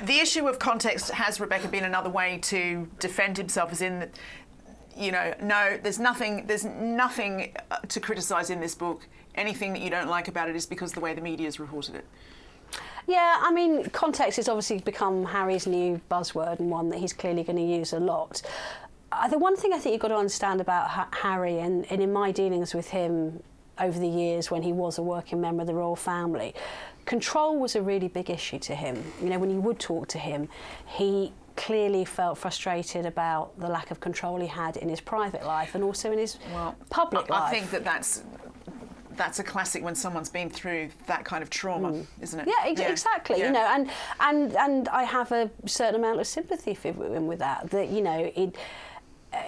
The issue of context has, Rebecca, been another way to defend himself, as in that, you know, no, there's nothing to criticise in this book. Anything that you don't like about it is because of the way the media's reported it. Yeah, I mean, context has obviously become Harry's new buzzword, and one that he's clearly going to use a lot. The one thing I think you've got to understand about Harry, and in my dealings with him over the years when he was a working member of the royal family, control was a really big issue to him. You know, when you would talk to him, he clearly felt frustrated about the lack of control he had in his private life and also in his public life. I think that's a classic when someone's been through that kind of trauma, isn't it? Yeah, exactly. Yeah. You know, and I have a certain amount of sympathy for him with that. That, you know,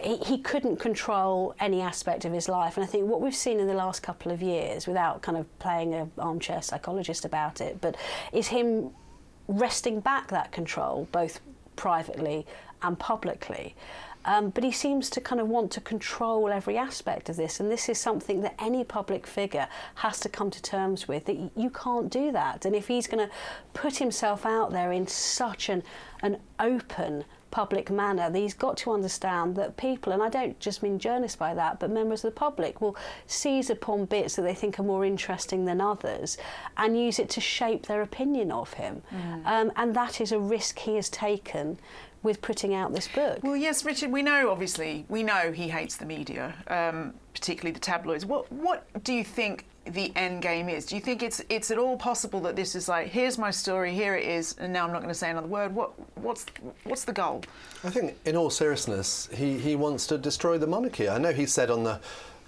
he couldn't control any aspect of his life, and I think what we've seen in the last couple of years, without kind of playing an armchair psychologist about it, but is him wresting back that control, both privately and publicly. But he seems to kind of want to control every aspect of this, and this is something that any public figure has to come to terms with, that you can't do that. And if he's going to put himself out there in such an open public manner, that he's got to understand that people, and I don't just mean journalists by that, but members of the public, will seize upon bits that they think are more interesting than others and use it to shape their opinion of him. And that is a risk he has taken with putting out this book. Well, yes, Richard, we know he hates the media, particularly the tabloids. What do you think the end game is? Do you think it's at all possible that this is like, here's my story, here it is, and now I'm not going to say another word? What's the goal? I think, in all seriousness, he wants to destroy the monarchy. I know he said on the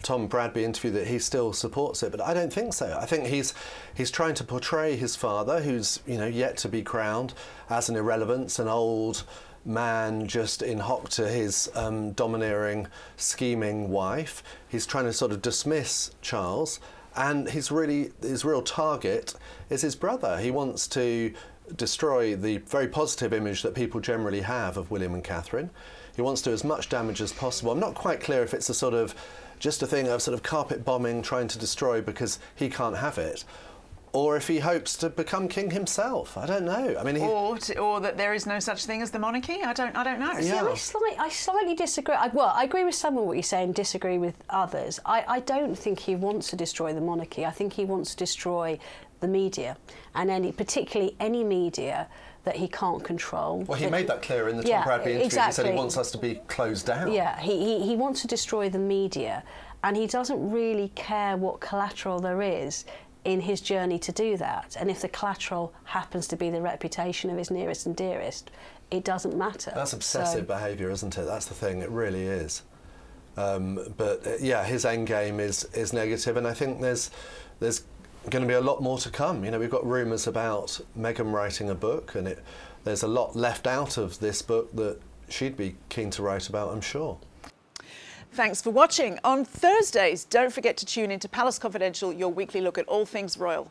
Tom Bradby interview that he still supports it, but I don't think so. I think he's trying to portray his father, who's, you know, yet to be crowned, as an irrelevance, an old man just in hock to his domineering, scheming wife. He's trying to sort of dismiss Charles, and his real target is his brother. He wants to destroy the very positive image that people generally have of William and Catherine. He wants to do as much damage as possible. I'm not quite clear if it's just a thing of sort of carpet bombing, trying to destroy because he can't have it, or if he hopes to become king himself. I don't know. I mean, or that there is no such thing as the monarchy. I don't know. Yeah, I slightly disagree. I agree with some of what you're saying, disagree with others. I don't think he wants to destroy the monarchy. I think he wants to destroy the media, and particularly any media that he can't control. Well, he made that clear in the Tom Bradby interview. Exactly. He said he wants us to be closed down. Yeah, he wants to destroy the media, and he doesn't really care what collateral there is in his journey to do that. And if the collateral happens to be the reputation of his nearest and dearest, it doesn't matter. That's obsessive behaviour, isn't it? That's the thing, it really is. Yeah, his end game is negative, and I think there's going to be a lot more to come. You know, we've got rumours about Meghan writing a book, and there's a lot left out of this book that she'd be keen to write about, I'm sure. Thanks for watching. On Thursdays, don't forget to tune into Palace Confidential, your weekly look at all things royal.